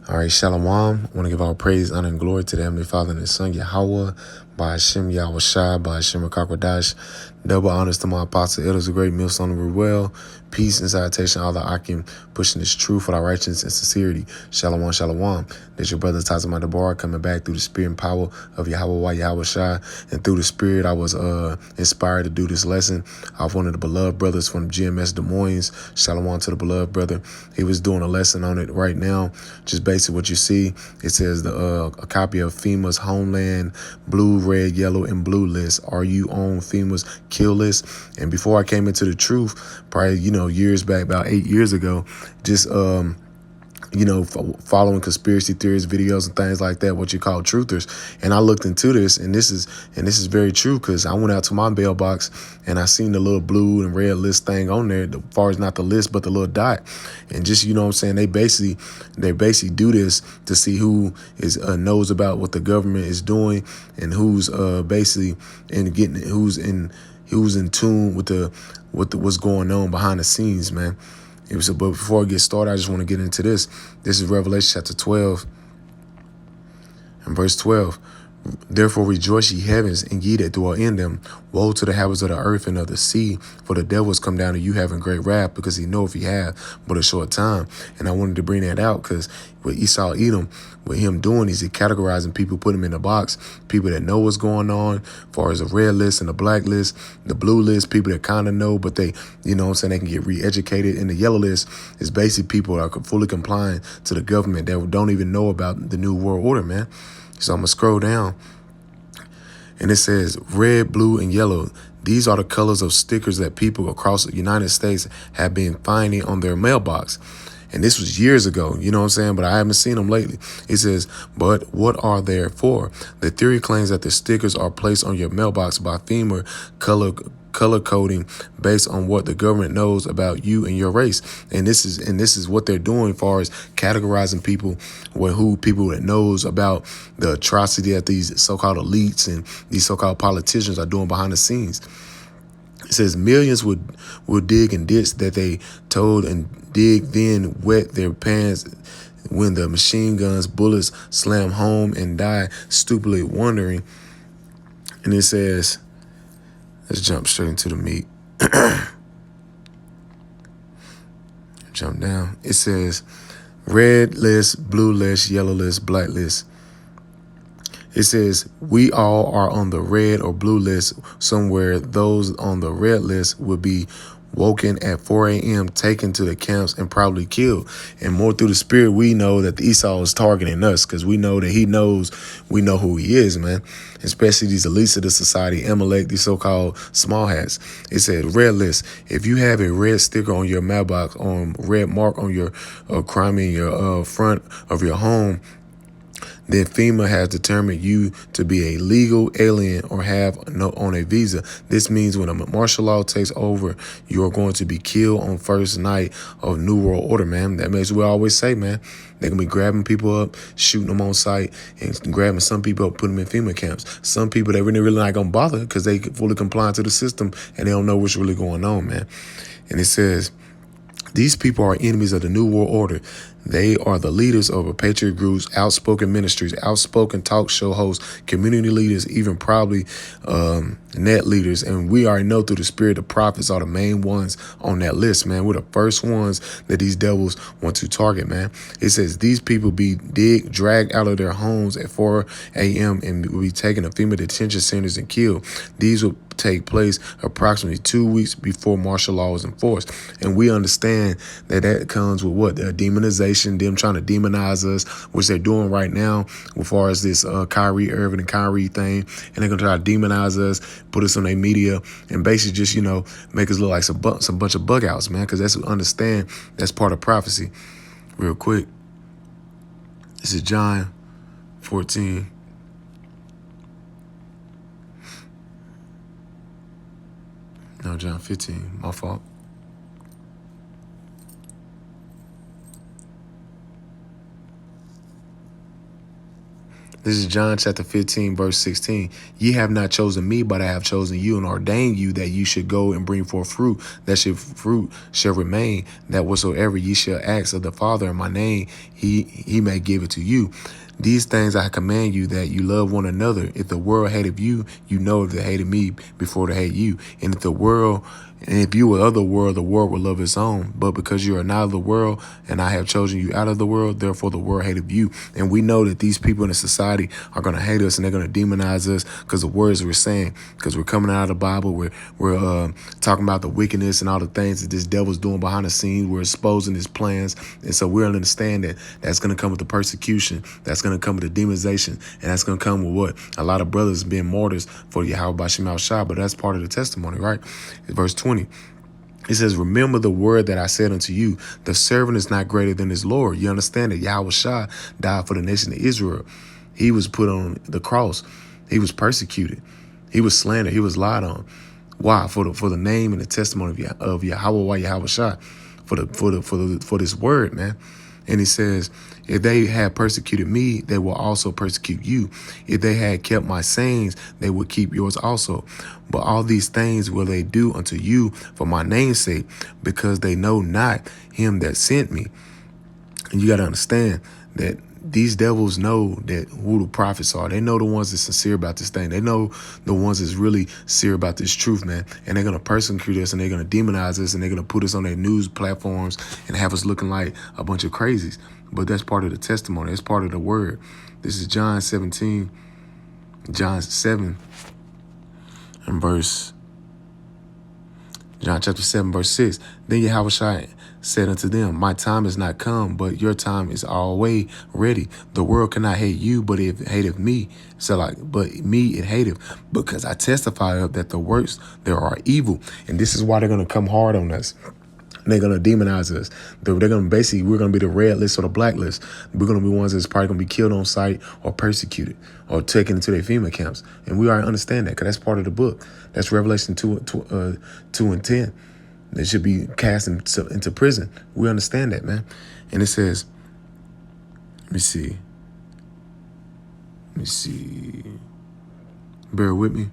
All right, Shalom. I want to give all praise, honor, and glory to the Heavenly Father and His Son, Yahweh, by Hashem Yahweh Shai, by Hashem Kakwadash. Double honors to my apostle, elders, a great millstone of well. Peace and salutation, all the Akim, pushing this truth for our righteousness and sincerity. Shalom, shalom. That's your brother Tazama Debar coming back through the spirit and power of Yahweh Yahweh Shai. And through the spirit, I was inspired to do this lesson off one of the beloved brothers from GMS Des Moines. Shalom to the beloved brother. He was doing a lesson on it right now. Just basically what you see, it says a copy of FEMA's Homeland Blue, Red, Yellow, and Blue list. Are you on FEMA's kill list? And before I came into the truth, probably, years back, about 8 years ago, just following conspiracy theories, videos, and things like that, what you call truthers. And I looked into this, and this is very true, because I went out to my mailbox and I seen the little blue and red list thing on there, as far as not the list, but the little dot. And just, you know what I'm saying, they basically do this to see who is knows about what the government is doing, and who's basically who's in tune with what's going on behind the scenes, man. But before I get started, I just want to get into this. This is Revelation chapter 12 and verse 12. Therefore rejoice, ye heavens, and ye that dwell in them. Woe to the habits of the earth and of the sea, for the devil has come down to you having great wrath, because he knoweth he have but a short time. And I wanted to bring that out, because with Esau Edom, what him doing is he categorizing people, put them in a box. People that know what's going on, as far as the red list and the black list, the blue list, people that kind of know, but they, they can get re-educated. And the yellow list is basically people that are fully compliant to the government that don't even know about the new world order, man. So I'm going to scroll down, and it says red, blue, and yellow. These are the colors of stickers that people across the United States have been finding on their mailbox. And this was years ago, you know what I'm saying? But I haven't seen them lately. It says, but what are they for? The theory claims that the stickers are placed on your mailbox by FEMA color coding based on what the government knows about you and your race. And this is what they're doing as far as categorizing people, people that knows about the atrocity that these so-called elites and these so-called politicians are doing behind the scenes. It says millions would dig in ditch that they told and dig, then wet their pants when the machine guns bullets slam home and die stupidly wondering. And it says, let's jump straight into the meat. Jump down. It says red list, blue list, yellow list, black list. It says we all are on the red or blue list somewhere. Those on the red list will be woken at 4 a.m., taken to the camps, and probably killed. And more through the spirit, we know that the Esau is targeting us, because we know that we know who he is, man. Especially these elites of the society, Amalek, these so-called small hats. It said red list. If you have a red sticker on your mailbox, red mark on your crime in your front of your home, then FEMA has determined you to be a legal alien or have on a visa. This means when a martial law takes over, you're going to be killed on first night of New World Order, man. That makes we always say, man. They're going to be grabbing people up, shooting them on sight, and grabbing some people up, putting them in FEMA camps. Some people, they really not going to bother because they fully compliant to the system and they don't know what's really going on, man. And it says, these people are enemies of the New World Order. They are the leaders of a patriot groups, outspoken ministries, outspoken talk show hosts, community leaders, even probably net leaders. And we already know through the spirit, the prophets are the main ones on that list, man. We're the first ones that these devils want to target, man. It says these people be dragged out of their homes at 4 a.m. and will be taken to FEMA detention centers and killed. These will take place approximately 2 weeks before martial law is enforced. And we understand that comes with what? The demonization, them trying to demonize us, which they're doing right now as far as this Kyrie Irving and Kyrie thing. And they're going to try to demonize us, put us on their media, and basically just, make us look like some bunch of bug outs, man, because that's part of prophecy. Real quick. This is John 14. No, John 15. My fault. This is John chapter 15, verse 16. Ye have not chosen me, but I have chosen you and ordained you that you should go and bring forth fruit, that your fruit shall remain, that whatsoever ye shall ask of the Father in my name, he may give it to you. These things I command you, that you love one another. If the world hated you, you know that they hated me before they hate you. And if you were of the world will love its own. But because you are not of the world, and I have chosen you out of the world, therefore the world hated you. And we know that these people in the society are going to hate us, and they're going to demonize us because the words we're saying, because we're coming out of the Bible, we're talking about the wickedness and all the things that this devil's doing behind the scenes. We're exposing his plans, and so we understand that that's going to come with the persecution, that's going to come with the demonization, and that's going to come with what a lot of brothers being martyrs for Yahweh Bashim Al Shah. But that's part of the testimony, right? Verse 20. It says, remember the word that I said unto you, the servant is not greater than his Lord. You understand that Yahweh Shah died for the nation of Israel. He was put on the cross. He was persecuted. He was slandered. He was lied on. Why? For the name and the testimony of Yahweh Shah, for this word, man. And he says, if they had persecuted me, they will also persecute you. If they had kept my sayings, they would keep yours also. But all these things will they do unto you for my name's sake, because they know not him that sent me. And you got to understand that these devils know that who the prophets are. They know the ones that's sincere about this thing. They know the ones that's really serious about this truth, man. And they're going to persecute us, and they're going to demonize us, and they're going to put us on their news platforms and have us looking like a bunch of crazies. But that's part of the testimony. That's part of the word. This is John 7 and John chapter 7, verse 6. Then Yahweh said unto them, my time is not come, but your time is always ready. The world cannot hate you, but it hateth me. But me it hateth, because I testify of that the works there are evil. And this is why they're going to come hard on us. They're going to demonize us. They're going to we're going to be the red list or the black list. We're going to be ones that's probably going to be killed on sight or persecuted or taken into their FEMA camps. And we already understand that, because that's part of the book. That's Revelation 2 and 10. They should be cast into prison. We understand that, man. And it says, let me see. Bear with me.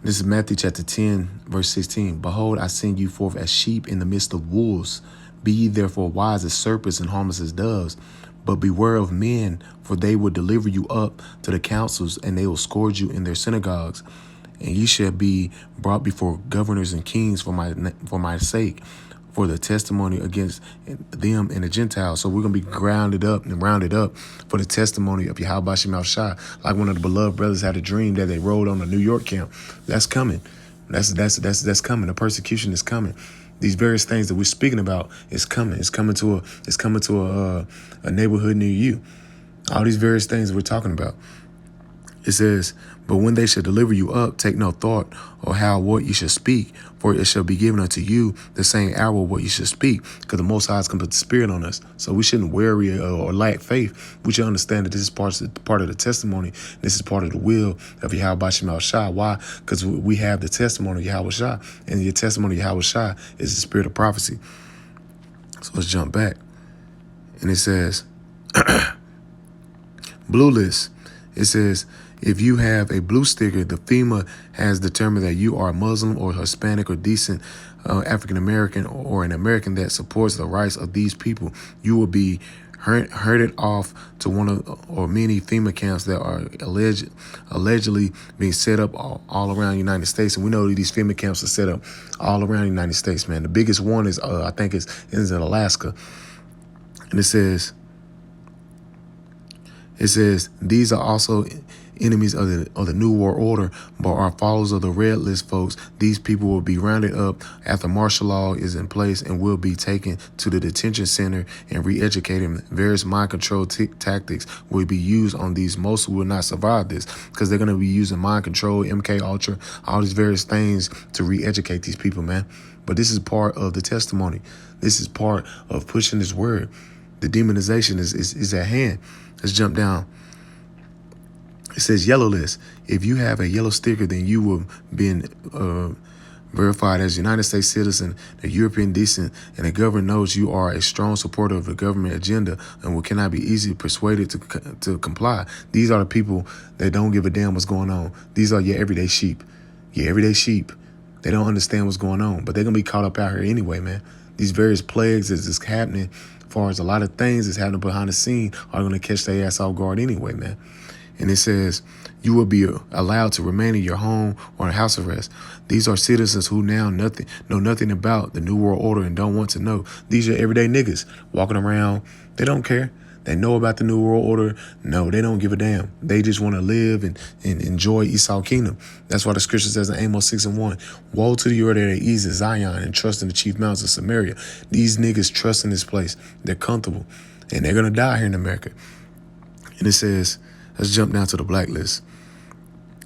This is Matthew chapter 10, verse 16. Behold, I send you forth as sheep in the midst of wolves. Be ye therefore wise as serpents and harmless as doves. But beware of men, for they will deliver you up to the councils, and they will scourge you in their synagogues. And ye shall be brought before governors and kings for my sake, for the testimony against them and the Gentiles. So we're going to be grounded up and rounded up for the testimony of Yahweh Bashim Al Shah. Like one of the beloved brothers had a dream that they rode on a New York camp. That's coming. That's coming. The persecution is coming. These various things that we're speaking about is coming. It's coming to a neighborhood near you. All these various things that we're talking about. It says, but when they shall deliver you up, take no thought or how what you should speak, for it shall be given unto you the same hour what you should speak, because the Most High is going to put the Spirit on us. So we shouldn't worry or lack faith. We should understand that this is part of the testimony. This is part of the will of Yahweh Bashim Al Shah. Why? Because we have the testimony of Yahweh Shah, and the testimony of Yahweh Shah is the spirit of prophecy. So let's jump back. And it says, blue list. It says, if you have a blue sticker, the FEMA has determined that you are a Muslim or Hispanic or decent African-American or an American that supports the rights of these people. You will be herded off to one of or many FEMA camps that are allegedly being set up all around the United States. And we know that these FEMA camps are set up all around the United States, man. The biggest one is, I think, is in Alaska. And it says, these are also enemies of the New World Order, but are followers of the red list folks. These people will be rounded up after martial law is in place and will be taken to the detention center and re-educated. Various mind control tactics will be used on these. Most will not survive this because they're going to be using mind control, MK Ultra, all these various things to re-educate these people, man. But this is part of the testimony. This is part of pushing this word. The demonization is at hand. Let's jump down. It says yellow list. If you have a yellow sticker, then you will be verified as a United States citizen, a European decent, and the government knows you are a strong supporter of the government agenda and cannot be easily persuaded to comply. These are the people that don't give a damn what's going on. These are your everyday sheep. Your everyday sheep. They don't understand what's going on, but they're going to be caught up out here anyway, man. These various plagues that's happening, as far as a lot of things that's happening behind the scene, are going to catch their ass off guard anyway, man. And it says, you will be allowed to remain in your home or in house arrest. These are citizens who now know nothing about the New World Order and don't want to know. These are everyday niggas walking around. They don't care. They know about the New World Order. No, they don't give a damn. They just want to live and enjoy Esau Kingdom. That's why the scripture says in Amos 6:1, woe to the order that ease in Zion and trust in the chief mountains of Samaria. These niggas trust in this place. They're comfortable. And they're going to die here in America. And it says, let's jump down to the blacklist.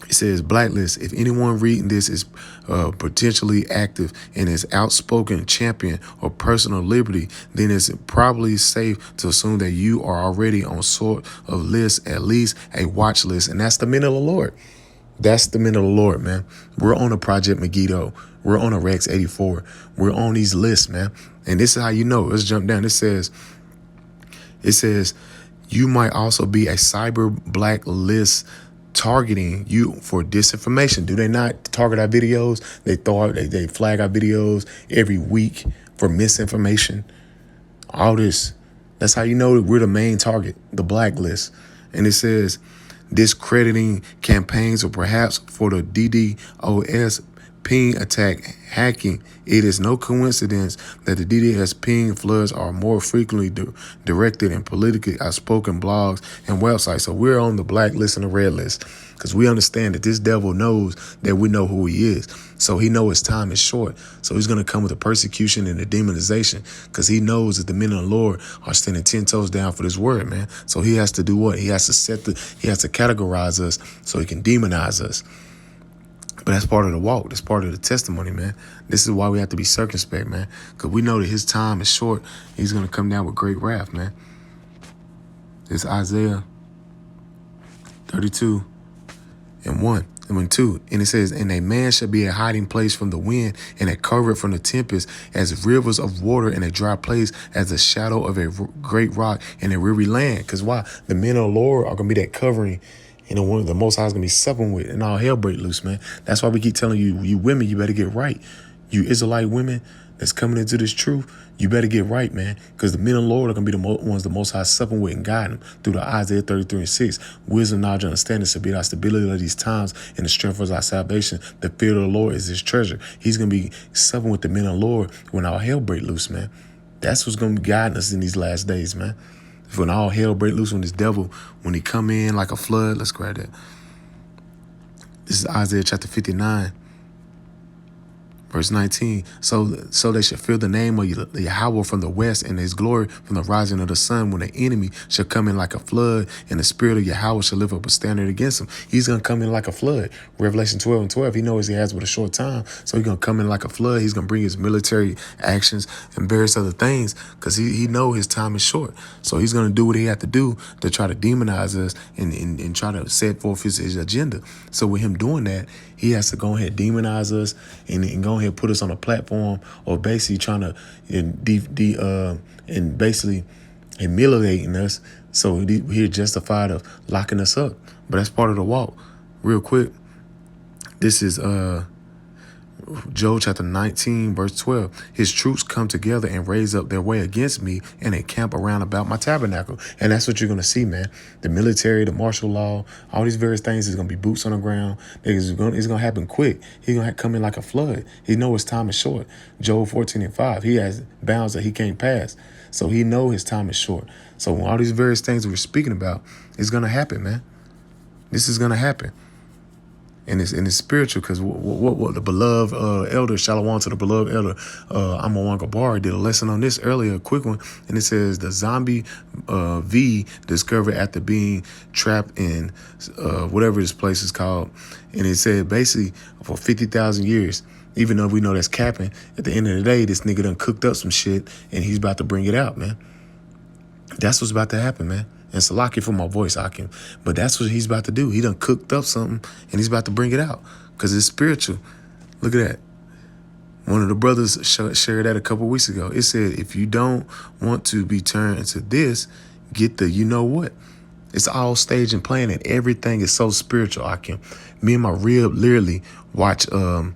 It says blacklist. If anyone reading this is potentially active and is outspoken champion of personal liberty, then it's probably safe to assume that you are already on sort of list, at least a watch list. And that's the men of the Lord. That's the men of the Lord, man. We're on a Project Megiddo. We're on a Rex 84. We're on these lists, man. And this is how you know. Let's jump down. It says, you might also be a cyber blacklist targeting you for disinformation. Do they not target our videos? They flag our videos every week for misinformation. All this. That's how you know that we're the main target, the blacklist. And it says discrediting campaigns or perhaps for the DDoS ping attack hacking. It is no coincidence that the DDoS ping floods are more frequently directed in politically outspoken blogs and websites. So we're on the blacklist and the red list because we understand that this devil knows that we know who he is. So he knows his time is short. So he's going to come with the persecution and the demonization because he knows that the men of the Lord are standing 10 toes down for this word, man. So he has to do what? He has to categorize us so he can demonize us. But that's part of the walk. That's part of the testimony, man. This is why we have to be circumspect, man. Because we know that his time is short. He's going to come down with great wrath, man. It's Isaiah 32:1. And 2. And it says, and a man shall be a hiding place from the wind and a covert from the tempest, as rivers of water in a dry place, as the shadow of a great rock in a weary land. Because why? The men of the Lord are going to be that covering. One of the Most High is going to be supping with, and all hell break loose, man. That's why we keep telling you, you women, you better get right. You Israelite women that's coming into this truth, you better get right, man. Because the men of the Lord are going to be the ones the Most High supping with and guiding them through the Isaiah 33:6. Wisdom, knowledge, and understanding shall be our stability of these times and the strength of our salvation. The fear of the Lord is his treasure. He's going to be supping with the men of the Lord when all hell break loose, man. That's what's going to be guiding us in these last days, man. When all hell break loose, when this devil, when he come in like a flood, let's grab that. This is Isaiah chapter 59, verse 19. So they shall fear the name of Yahweh from the west and his glory from the rising of the sun, when the enemy shall come in like a flood and the spirit of Yahweh shall lift up a standard against him. He's going to come in like a flood. Revelation 12:12. He knows he has but a short time. So he's going to come in like a flood. He's going to bring his military actions and various other things because he know his time is short. So he's going to do what he had to do to try to demonize us and try to set forth his agenda. So with him doing that, he has to go ahead and demonize us and go ahead and put us on a platform of basically trying to and basically humiliating us. So he's justified of locking us up. But that's part of the walk. Real quick, this is Joel chapter 19, verse 12. His troops come together and raise up their way against me and they camp around about my tabernacle. And that's what you're going to see, man. The military, the martial law, all these various things is going to be boots on the ground. It's going to happen quick. He's going to come in like a flood. He knows his time is short. Joel 14:5. He has bounds that he can't pass. So he knows his time is short. So when all these various things that we're speaking about, it's going to happen, man. This is going to happen. And it's spiritual because what the beloved elder, Shalom to the beloved elder, Amon Gabar did a lesson on this earlier, a quick one. And it says the zombie V discovered after being trapped in whatever this place is called. And it said basically for 50,000 years, Even though we know that's capping, at the end of the day, this nigga done cooked up some shit and he's about to bring it out, man. That's what's about to happen, man. And it's a lucky for my voice, Akim. But that's what he's about to do. He done cooked up something and he's about to bring it out because it's spiritual. Look at that. One of the brothers shared that a couple weeks ago. It said, if you don't want to be turned into this, get the you know what. It's all stage and playing, and everything is so spiritual, Akim. Me and my rib literally watched I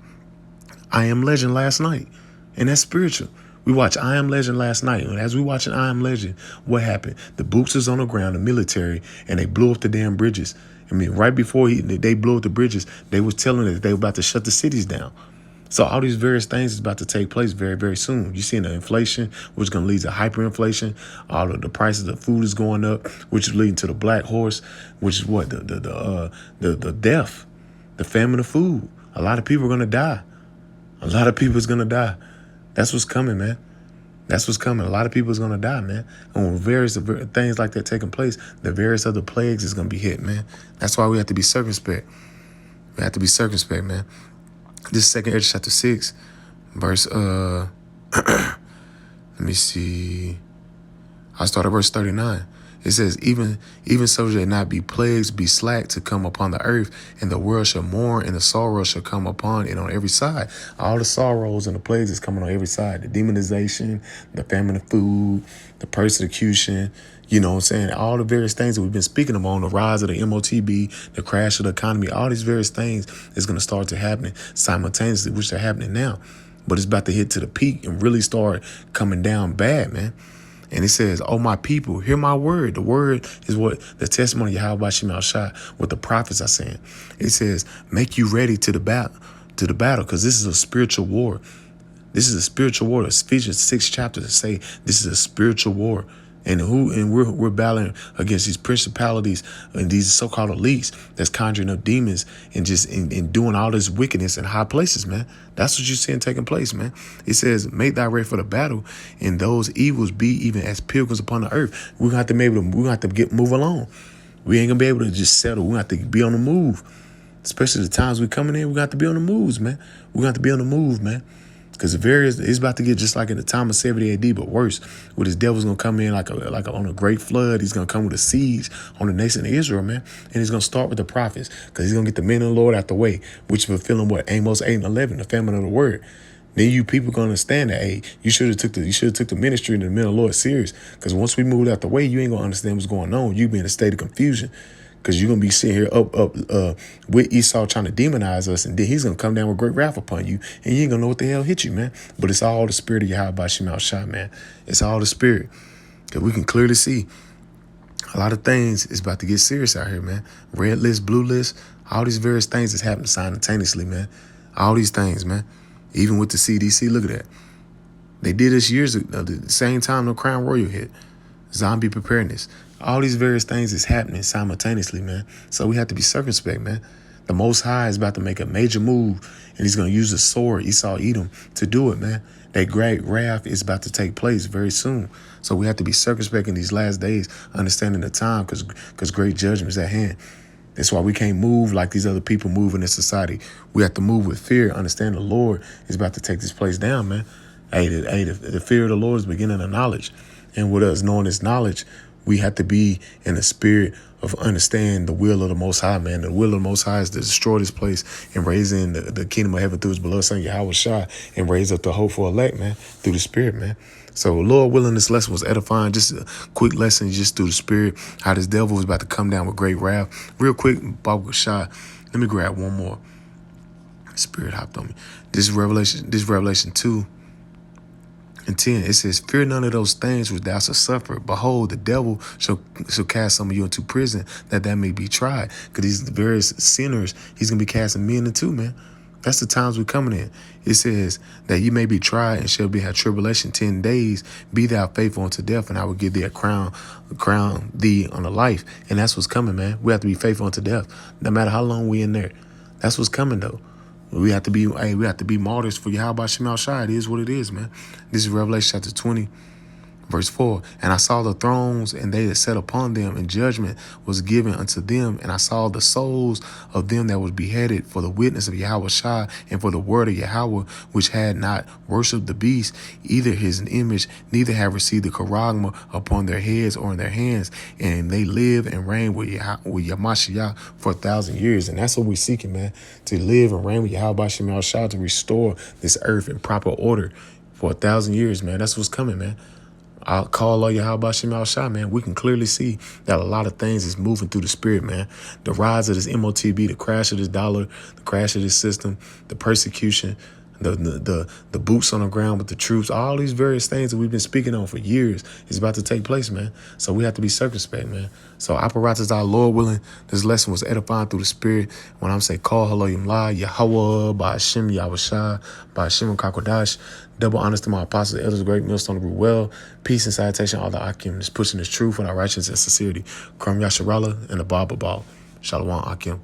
Am Legend last night, and that's spiritual. We watched I Am Legend last night, and as we watching I Am Legend, what happened? The boots is on the ground, the military, and they blew up the damn bridges. I mean, right before they blew up the bridges, they was telling us they were about to shut the cities down. So all these various things is about to take place very, very soon. You're seeing the inflation, which is going to lead to hyperinflation. All of the prices of food is going up, which is leading to the black horse, which is what the death, the famine of food. A lot of people are going to die. A lot of people is going to die. That's what's coming, man. That's what's coming. A lot of people is going to die, man. And when various things like that taking place, the various other plagues is going to be hit, man. That's why we have to be circumspect. We have to be circumspect, man. This is 2 Ezra chapter 6, verse, let me see. I start at verse 39. It says, even so shall not be plagues, be slack to come upon the earth, and the world shall mourn, and the sorrow shall come upon it on every side. All the sorrows and the plagues is coming on every side. The demonization, the famine of food, the persecution, you know what I'm saying? All the various things that we've been speaking about, the rise of the MOTB, the crash of the economy, all these various things is going to start to happen simultaneously, which are happening now. But it's about to hit to the peak and really start coming down bad, man. And it says, oh, my people, hear my word. The word is what the testimony of Yahweh Shemel Shah, what the prophets are saying. It says, make you ready to the battle, because this is a spiritual war. This is a spiritual war. Ephesians 6 chapters say this is a spiritual war. And we're battling against these principalities and these so-called elites that's conjuring up demons and just in doing all this wickedness in high places, man. That's what you're seeing taking place, man. It says, make thy ready for the battle, and those evils be even as pilgrims upon the earth. We're gonna have to move along. We ain't gonna be able to just settle. We're gonna have to be on the move. Especially the times we're coming in, we're gonna have to be on the moves, man. We're gonna have to be on the move, man. Because it's about to get just like in the time of 70 AD, but worse. Where this devil's going to come in like on a great flood. He's going to come with a siege on the nation of Israel, man. And he's going to start with the prophets because he's going to get the men of the Lord out the way, which is fulfilling what? Amos 8 and 11, the famine of the word. Then you people going to understand that, hey, you should have took the ministry and the men of the Lord serious. Because once we moved out the way, you ain't going to understand what's going on. You be in a state of confusion. Because you're going to be sitting here up with Esau trying to demonize us. And then he's going to come down with great wrath upon you. And you ain't going to know what the hell hit you, man. But it's all the spirit of Yahweh Shemel Shah, man. It's all the spirit. Because we can clearly see a lot of things is about to get serious out here, man. Red list, blue list, all these various things that's happening simultaneously, man. All these things, man. Even with the CDC, look at that. They did this years ago, the same time the Crown Royal hit. Zombie preparedness. All these various things is happening simultaneously, man. So we have to be circumspect, man. The Most High is about to make a major move, and he's going to use the sword, Esau Edom, to do it, man. That great wrath is about to take place very soon. So we have to be circumspect in these last days, understanding the time, because great judgment is at hand. That's why we can't move like these other people move in this society. We have to move with fear, understand the Lord is about to take this place down, man. The fear of the Lord is the beginning of knowledge. And with us knowing this knowledge, we have to be in the spirit of understand the will of the Most High, man. The will of the Most High is to destroy this place and raise in the kingdom of heaven through his beloved son, Yahweh Shah, and raise up the hopeful elect, man, through the spirit, man. So Lord willing, this lesson was edifying. Just a quick lesson just through the spirit, how this devil was about to come down with great wrath. Real quick, Bob Shah, let me grab one more. Spirit hopped on me. This Revelation 2. And 10, it says, fear none of those things which thou shalt suffer. Behold, the devil shall cast some of you into prison, that may be tried. Because these various sinners, he's going to be casting men into, man. That's the times we're coming in. It says that you may be tried and shall have tribulation 10 days. Be thou faithful unto death, and I will give thee a crown thee on a life. And that's what's coming, man. We have to be faithful unto death, no matter how long we in there. That's what's coming, though. We have to be martyrs for Yahweh Shemel Shah. It is what it is, man. This is Revelation chapter 20, Verse 4, and I saw the thrones, and they that sat upon them, and judgment was given unto them. And I saw the souls of them that was beheaded for the witness of Yahweh Shai, and for the word of Yahweh, which had not worshipped the beast, either his image, neither have received the charagma upon their heads or in their hands. And they live and reign with Yamashiach for 1,000 years. And that's what we're seeking, man, to live and reign with Yahweh Shai, to restore this earth in proper order for 1,000 years, man. That's what's coming, man. I'll call all Yahweh Shai, man. We can clearly see that a lot of things is moving through the spirit, man. The rise of this MOTB, the crash of this dollar, the crash of this system, the persecution, the boots on the ground with the troops, all these various things that we've been speaking on for years is about to take place, man. So we have to be circumspect, man. So apparatus, our Lord willing, this lesson was edifying through the spirit. When I'm saying call Haloyim La, Yahweh, by Hashem, Yahweh Shai, by Hashem Kakodash. Double honors to my apostles, elders, great millstone to rule well. Peace and salutation, all the Akim is pushing this truth and our righteousness and sincerity. Kram Yasharallah and the Baba Ball. Shalom Akim.